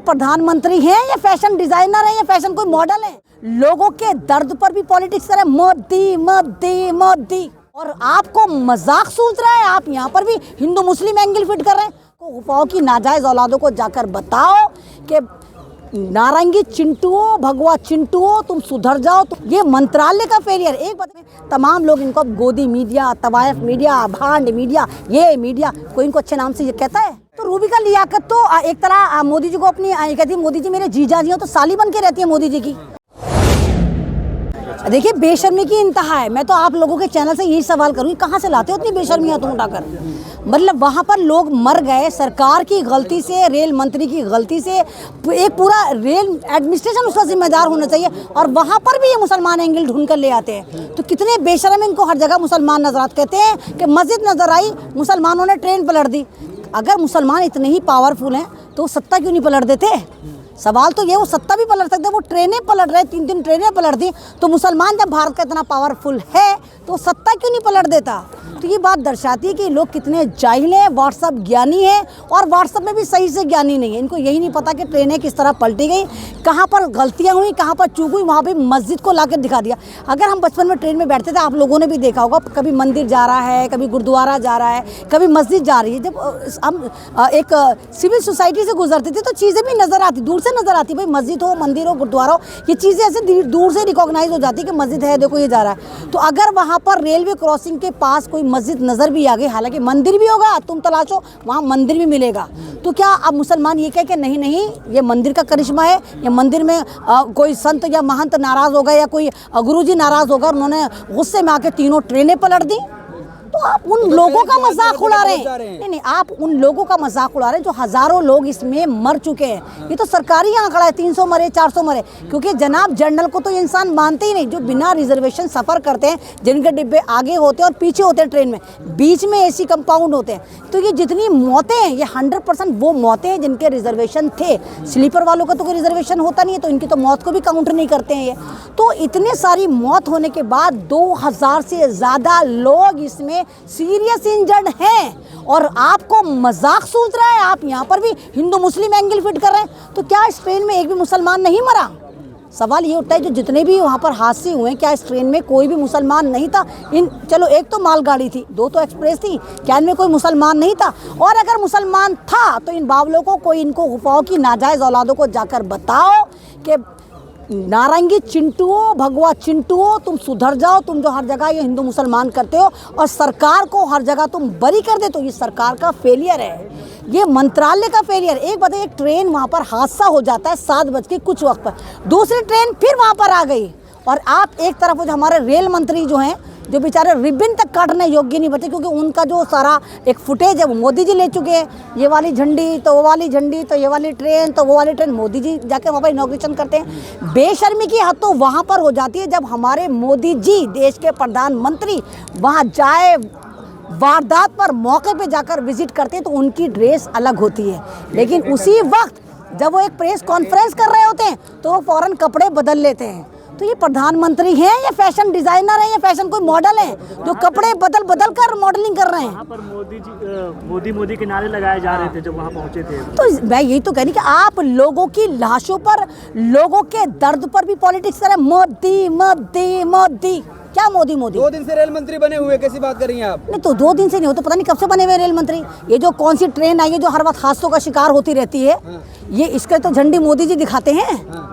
प्रधानमंत्री हैं या फैशन डिजाइनर हैं या फैशन कोई मॉडल है? लोगों के दर्द पर भी पॉलिटिक्स कर रहे हैं, मोदी मोदी मोदी। और आपको मजाक सूझ रहा है? आप यहाँ पर भी हिंदू मुस्लिम एंगल फिट कर रहे हैं। उपाओं की नाजायज औलादों को जाकर बताओ कि नारंगी चिंटुओ, भगवा चिंटुओ, तुम सुधर जाओ। तो ये मंत्रालय का फेलियर। एक बात में तमाम लोग इनको गोदी मीडिया, तवायफ मीडिया, भांड मीडिया, ये मीडिया, कोई इनको अच्छे नाम से ये कहता है? तो रूबिका लियाकत तो एक तरह मोदी जी को अपनी कहती है, मोदी जी मेरे जीजा जी हो, तो साली बन के रहती है मोदी जी की। देखिए बेशर्मी की इंतहा है। मैं तो आप लोगों के चैनल से यही सवाल करूँगी, कहाँ से लाते हो इतनी बेशर्मियाँ तुम उठाकर? मतलब वहाँ पर लोग मर गए सरकार की गलती से, रेल मंत्री की गलती से। एक पूरा रेल एडमिनिस्ट्रेशन उसका जिम्मेदार होना चाहिए, और वहाँ पर भी ये मुसलमान एंगल ढूंढ कर ले आते हैं। तो कितने बेशर्म इनको हर जगह मुसलमान नजरात। कहते हैं कि मस्जिद नजर आई, मुसलमानों ने ट्रेन पलट दी। अगर मुसलमान इतने ही पावरफुल हैं तो सत्ता क्यों नहीं पलट देते? सवाल तो ये, वो सत्ता भी पलट सकते, वो ट्रेनें पलट रहे, 3 ट्रेनें पलट दी। तो मुसलमान जब भारत का इतना पावरफुल है तो सत्ता क्यों नहीं पलट देता? तो ये बात दर्शाती है कि लोग कितने जाहिल हैं, व्हाट्सअप ज्ञानी है, और व्हाट्सअप में भी सही से ज्ञानी नहीं है। इनको यही नहीं पता कि ट्रेनें किस तरह पलटी गई, कहाँ पर गलतियाँ हुई, कहाँ पर चूक हुई। वहाँ पे मस्जिद को लाकर दिखा दिया। अगर हम बचपन में ट्रेन में बैठते थे, आप लोगों ने भी देखा होगा, कभी मंदिर जा रहा है, कभी गुरुद्वारा जा रहा है, कभी मस्जिद जा रही है। जब हम एक सिविल सोसाइटी से गुजरते थे तो चीज़ें भी नज़र आती, दूर से नज़र आती। भाई मस्जिद हो, मंदिर हो, गुरुद्वारा हो, ये चीज़ें ऐसे दूर से रिकॉग्नाइज हो जाती है कि मस्जिद है, देखो ये जा रहा है। तो अगर वहाँ पर रेलवे क्रॉसिंग के पास कोई मस्जिद नज़र भी आ गई, हालांकि मंदिर भी होगा, तुम तलाशो वहाँ मंदिर भी मिलेगा, तो क्या अब मुसलमान ये कहे कि नहीं नहीं ये मंदिर का करिश्मा है, या मंदिर में कोई संत या महंत नाराज़ होगा, या कोई गुरुजी नाराज़ होगा, उन्होंने गुस्से में आके 3 ट्रेनें पलट दी? तो आप उन लोगों का मजाक उड़ा रहे हैं। नहीं, आप उन लोगों का मजाक उड़ा रहे हैं जो हज़ारों लोग इसमें मर चुके हैं। ये तो सरकारी आंकड़ा है, 300 मरे, 400 मरे। क्योंकि जनाब जनरल को तो ये इंसान मानते ही नहीं, जो बिना रिजर्वेशन सफ़र करते हैं, जिनके डिब्बे आगे होते हैं और पीछे होते हैं ट्रेन में, बीच में एसी कंपाउंड होते हैं। तो ये जितनी मौतें हैं, ये 100% वो मौतें हैं जिनके रिजर्वेशन थे। स्लीपर वालों का तो कोई रिजर्वेशन होता नहीं है, तो इनकी तो मौत को भी काउंट नहीं करते हैं ये। तो इतने सारी मौत होने के बाद 2000 से ज़्यादा लोग इसमें सीरियस इंजर्ड हैं, और आपको मजाक सूझ रहा है? आप यहाँ पर भी हिंदू मुस्लिम एंगल फिट कर रहे हैं। तो क्या इस ट्रेन में एक भी मुसलमान नहीं मरा? सवाल ये उठता है, जो जितने भी वहाँ पर हादसे हुए, क्या इस ट्रेन में कोई भी मुसलमान नहीं था? चलो एक तो मालगाड़ी थी, 2 तो एक्सप्रेस थी, क्या इनमें कोई मुसलमान नहीं था? और अगर मुसलमान था तो इन बावलों को, कोई इनको उपाओं की नाजायज औलादों को जाकर बताओ कि नारंगी चिंटुओ, भगवा चिंटुओ, तुम सुधर जाओ। तुम जो हर जगह ये हिंदू मुसलमान करते हो और सरकार को हर जगह तुम बरी कर देते हो, ये सरकार का फेलियर है, ये मंत्रालय का फेलियर। एक बताइए, एक ट्रेन वहाँ पर हादसा हो जाता है 7 बज के कुछ वक्त पर, दूसरी ट्रेन फिर वहाँ पर आ गई, और आप एक तरफ जो हमारे रेल मंत्री जो हैं, जो बेचारे रिबन तक काटने योग्य नहीं बचे, क्योंकि उनका जो सारा एक फुटेज है वो मोदी जी ले चुके हैं। ये वाली झंडी तो वो वाली झंडी, तो ये वाली ट्रेन तो वो वाली ट्रेन, मोदी जी जाके वहाँ पर इनॉग्रेशन करते हैं। बेशर्मी की हद तो वहाँ पर हो जाती है जब हमारे मोदी जी, देश के प्रधानमंत्री, वहाँ जाए, वारदात पर मौके पे जाकर विजिट करते हैं, तो उनकी ड्रेस अलग होती है। लेकिन उसी वक्त जब वो एक प्रेस कॉन्फ्रेंस कर रहे होते हैं तो वो फ़ौरन कपड़े बदल लेते हैं। तो ये प्रधानमंत्री हैं या फैशन डिजाइनर हैं या फैशन कोई मॉडल है जो कपड़े बदल बदल कर मॉडलिंग कर रहे हैं? वहाँ पर मोदी के नारे लगाए जा रहे थे जब वहाँ पहुँचे थे। तो मैं यही तो कह रही कि आप लोगों की लाशों पर, लोगों के दर्द पर भी पॉलिटिक्स कर रहे हैं। मोदी मोदी मोदी, क्या मोदी मोदी? 2 दिन से रेल मंत्री बने हुए, कैसी बात कर रही हैं आप? नहीं तो 2 दिन से नहीं हो तो पता नहीं कब से बने हुए रेल मंत्री। ये जो कौन सी ट्रेन आई है जो हर वक्त हादसों का शिकार होती रहती है, ये इसके तो झंडी मोदी जी दिखाते हैं।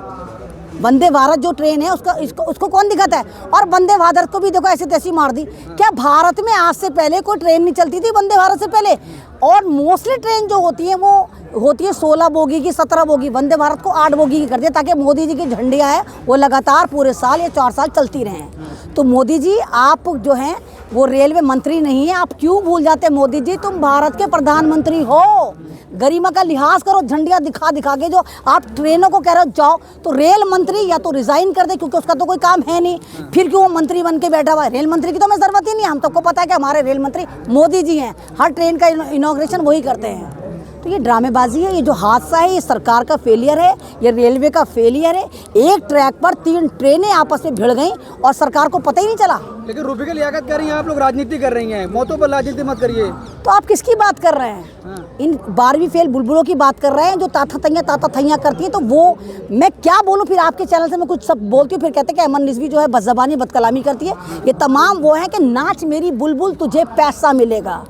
वंदे भारत जो ट्रेन है उसको कौन दिखाता है? और वंदे भारत को भी देखो ऐसे तैसी मार दी। क्या भारत में आज से पहले कोई ट्रेन नहीं चलती थी वंदे भारत से पहले? और मोस्टली ट्रेन जो होती है वो होती है 16 बोगी की, 17 बोगी। वंदे भारत को 8 बोगी की कर दिया ताकि मोदी जी की झंडियाँ है वो लगातार पूरे साल या 4 साल चलती रहें। तो मोदी जी आप जो हैं वो रेलवे मंत्री नहीं है, आप क्यों भूल जाते? मोदी जी तुम भारत के प्रधानमंत्री हो, गरिमा का लिहाज करो। झंडियाँ दिखा दिखा के जो आप ट्रेनों को कह रहे हो जाओ, तो रेल मंत्री या तो रिजाइन कर दे, क्योंकि उसका तो कोई काम है नहीं, फिर क्यों वो मंत्री बन के बैठा हुआ है? रेल मंत्री की तो हमें ज़रूरत ही नहीं। हम सबको पता है कि हमारे रेल मंत्री मोदी जी हैं, हर ट्रेन का इनॉग्रेशन वही करते हैं। तो ये ड्रामेबाजी है, ये जो हादसा है ये सरकार का फेलियर है, ये रेलवे का फेलियर है। एक ट्रैक पर 3 ट्रेनें आपस में भिड़ गईं और सरकार को पता ही नहीं चला। लेकिन रूबी की लियाकत कह रही हैं आप लोग राजनीति कर रही हैं, मौतों पर राजनीति मत करिए। तो आप किसकी बात कर रहे हैं? इन 12वीं फेल बुलबुलों की बात कर रहे हैं जो ताता थैया करती है। तो वो मैं क्या बोलूं, फिर आपके चैनल से मैं कुछ सब बोलती हूँ, फिर कहते हैं कि अमन रिजवी जो है बदज़बानी बदकलामी करती है। ये तमाम वो हैं कि नाच मेरी बुलबुल तुझे पैसा मिलेगा,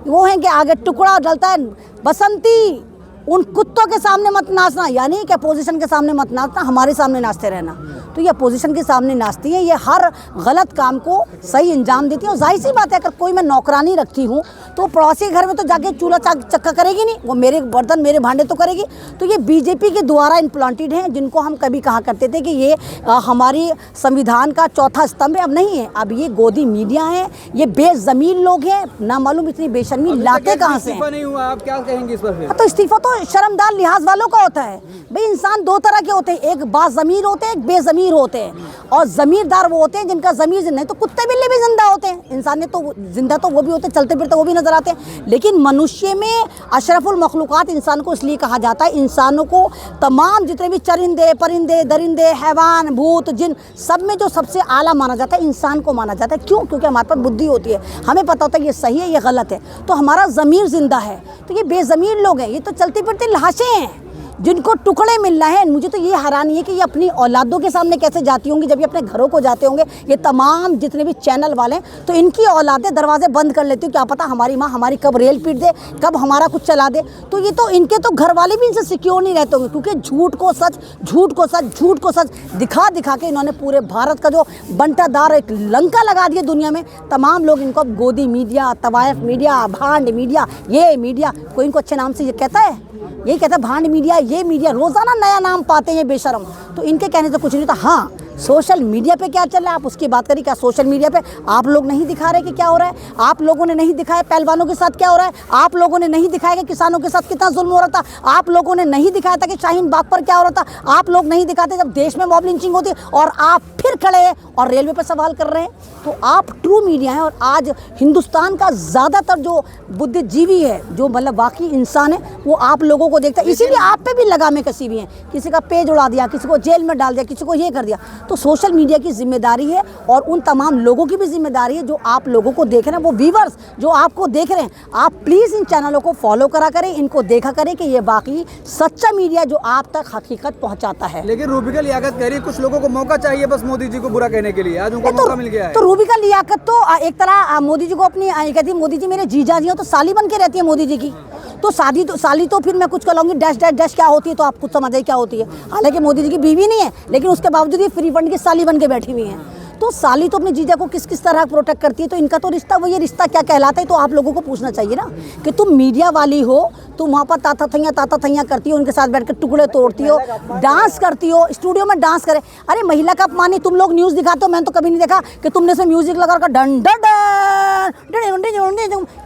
वो हैं कि आगे टुकड़ा डलता है बसंती, उन कुत्तों के सामने मत नाचना, यानी कि अपोजिशन के सामने मत नाचना, हमारे सामने नाचते रहना। तो ये अपोजिशन के सामने नाचती है, ये हर गलत काम को सही अंजाम देती है। और जाहिर सी बात है, अगर कोई मैं नौकरानी रखती हूँ तो पड़ोसी घर में तो जाके चूल्हा चक्का करेगी नहीं, वो मेरे बर्तन मेरे भांडे तो करेगी। तो ये बीजेपी के द्वारा इम्प्लांटेड हैं, जिनको हम कभी कहा करते थे कि ये हमारी संविधान का चौथा स्तंभ है, अब नहीं है। अब ये गोदी मीडिया है, ये बेज़मीन लोग हैं, ना मालूम इतनी बेशर्मी लाते कहाँ से हैं। नहीं हुआ, आप क्या कहेंगे इस पर? तो इस्तीफा तो शर्मदार लिहाज वालों का होता है भाई। इंसान 2 तरह के होते हैं, एक बाज़मीर होते हैं, एक बेज़मीर होते हैं। और ज़मीरदार वो होते हैं जिनका ज़मीर नहीं, तो कुत्ते बिल्ली भी जिंदा होते हैं, इंसान तो जिंदा तो वो भी होते हैं, चलते फिरते वो भी नजर आते हैं। लेकिन मनुष्य में अशरफुल मखलूक़ात इंसान को इसलिए कहा जाता है, इंसानों को तमाम जितने भी चरिंदे परिंदे दरिंदे हैवान भूत जिन सब में जो सबसे आला माना जाता है इंसान को माना जाता है। क्यों? क्योंकि हमारे पास बुद्धि होती है, हमें पता होता है ये सही है ये गलत है, तो हमारा ज़मीर जिंदा है। तो ये बेज़मीर लोग हैं, ये तो चलती फिरती लाशें हैं जिनको टुकड़े मिल रहे हैं। मुझे तो ये हैरानी है कि ये अपनी औलादों के सामने कैसे जाती होंगी जब ये अपने घरों को जाते होंगे। ये तमाम जितने भी चैनल वाले हैं, तो इनकी औलादें दरवाजे बंद कर लेती हूँ, क्या पता हमारी माँ हमारी कब रेल पीट दे, कब हमारा कुछ चला दे। तो ये तो इनके तो घर वाले भी इनसे सिक्योर नहीं रहते होंगे, क्योंकि झूठ को सच झूठ को सच झूठ को सच दिखा दिखा के इन्होंने पूरे भारत का जो बंटादार एक लंका लगा दिया दुनिया में। तमाम लोग इनको अब गोदी मीडिया, तवायफ मीडिया, भांड मीडिया, ये मीडिया, कोई इनको अच्छे नाम से ये कहता है, यही कहता है भांड मीडिया, ये मीडिया, रोज़ाना नया नाम पाते हैं बेशरम। तो इनके कहने से कुछ नहीं था। हाँ, सोशल मीडिया पे क्या चल रहा है आप उसकी बात करिए। क्या सोशल मीडिया पे आप लोग नहीं दिखा रहे कि क्या हो रहा है? आप लोगों ने नहीं दिखाया पहलवानों के साथ क्या हो रहा है? आप लोगों ने नहीं दिखाया कि किसानों के साथ कितना जुल्म हो रहा था? आप लोगों ने नहीं दिखाया था कि शाहीन बाग पर क्या हो रहा था? आप लोग नहीं दिखाते जब देश में मॉब लिंचिंग होती है, और आप फिर खड़े हैं और रेलवे पर सवाल कर रहे हैं। तो आप ट्रू मीडिया हैं, और आज हिंदुस्तान का ज़्यादातर जो बुद्धिजीवी है, जो मतलब वाकई इंसान है, वो आप लोगों को देखता है। इसीलिए आप पे भी लगामें कसी भी हैं, किसी का पेज उड़ा दिया, किसी को जेल में डाल दिया, किसी को ये कर दिया। तो सोशल मीडिया की जिम्मेदारी है, और उन तमाम लोगों की भी जिम्मेदारी है जो आप लोगों को देख रहे हैं, वो व्यूअर्स जो आपको देख रहे हैं। आप प्लीज़ इन चैनलों को फॉलो करा करें, इनको देखा करें कि ये बाकी सच्चा मीडिया जो आप तक हकीकत पहुंचाता है। लेकिन रूबी का लियाकत कह रही है कुछ लोगों को मौका चाहिए बस मोदी जी को बुरा कहने के लिए, आज उनको मौका मिल गया है। तो रूबी का लियाकत तो एक तरह मोदी जी को अपनी कहती है, मोदी जी मेरे जीजा जी हो, तो साली बन के रहती है मोदी जी की। तो साली तो फिर मैं कुछ कहूँगी डैश डैश डैश क्या होती है, तो आप खुद समझिए क्या होती है। हालांकि मोदी जी की बीवी नहीं है, लेकिन उसके बावजूद ये फ्री फंड की साली बन के बैठी हुई हैं। तो साली तो अपने जीजा को किस किस तरह प्रोटेक्ट करती है, तो इनका तो रिश्ता वही रिश्ता क्या कहलाता है। तो आप लोगों को पूछना चाहिए ना कि तुम मीडिया वाली हो, तुम वहाँ पर ताता थैया करती हो, उनके साथ बैठ कर टुकड़े तोड़ती हो, डांस करती हो, स्टूडियो में डांस करे। अरे महिला का अपमान तुम लोग न्यूज़ दिखाते हो, मैंने तो कभी नहीं देखा कि तुमने इसमें म्यूजिक लगा कर डन डन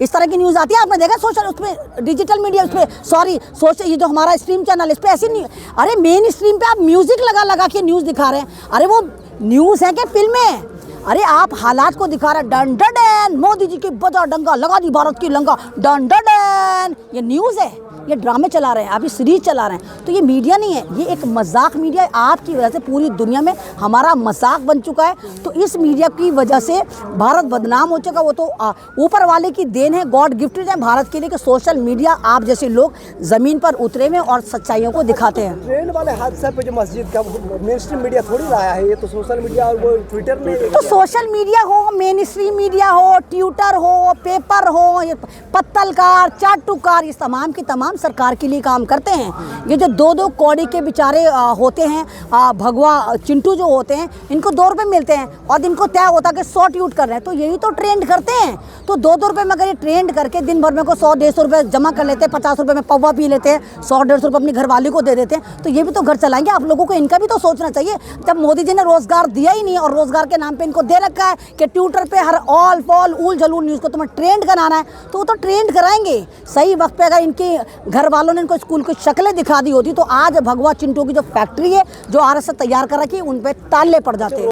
इस तरह की न्यूज़ आती है। आपने देखा सोशल उसमें डिजिटल मीडिया उसमें सॉरी सोशल ये जो हमारा स्ट्रीम चैनल इस पर ऐसी नहीं। अरे मेन स्ट्रीम पे आप म्यूजिक लगा लगा के न्यूज़ दिखा रहे हैं। अरे वो न्यूज़ है कि फिल्में? अरे आप हालात को दिखा रहे हैं। डन डन मोदी जी की बजा डंगा लगा दी भारत की लंगा, डन डन ये न्यूज़ है, ये ड्रामे चला रहे हैं, अभी सीरीज चला रहे हैं। तो ये मीडिया नहीं है, ये एक मजाक मीडिया है। आपकी वजह से पूरी दुनिया में हमारा मजाक बन चुका है। तो इस मीडिया की वजह से भारत बदनाम हो चुका। वो तो ऊपर वाले की देन है, गॉड गिफ्टेड है भारत के लिए कि सोशल मीडिया आप जैसे लोग ज़मीन पर उतरे हुए और सच्चाइयों को दिखाते हैं। ट्रेन वाले हादसे पे जो मस्जिद का मेन स्ट्रीम मीडिया थोड़ी लाया है, ये तो सोशल मीडिया और वो ट्विटर में। तो सोशल मीडिया हो, मेन स्ट्रीम मीडिया हो, ट्विटर हो, पेपर हो, ये पत्तलकार चाटुकार, ये तमाम की तमाम सरकार के लिए काम करते हैं। ये जो 2-2 कौड़ी के बेचारे होते हैं, भगवा चिंटू जो होते हैं, इनको 2 रुपये मिलते हैं और इनको तय होता है कि 100 ट्वीट कर रहे हैं। तो यही तो ट्रेंड करते हैं। तो 2-2 रुपये में अगर ये ट्रेंड करके दिन भर में को 100-150 रुपये जमा कर लेते हैं, 50 रुपये में पौवा पी लेते हैं, 100-150 रुपये अपनी घरवाली को दे देते हैं, तो ये भी तो घर चलाएंगे। आप लोगों को इनका भी तो सोचना चाहिए। जब मोदी जी ने रोजगार दिया ही नहीं और रोजगार के नाम पे इनको दे रखा है कि ट्विटर पे हर ऑल फॉल ऊल जलूल न्यूज़ को तुम्हें ट्रेंड कराना है, तो वो तो ट्रेंड कराएंगे। सही वक्त पे अगर इनके घर वालों ने इनको स्कूल की शक्लें दिखा दी होती तो आज भगवा चिंटू की जो फैक्ट्री है जो आरएसएस तैयार कर रखी है उन पे ताले पड़ जाते हैं।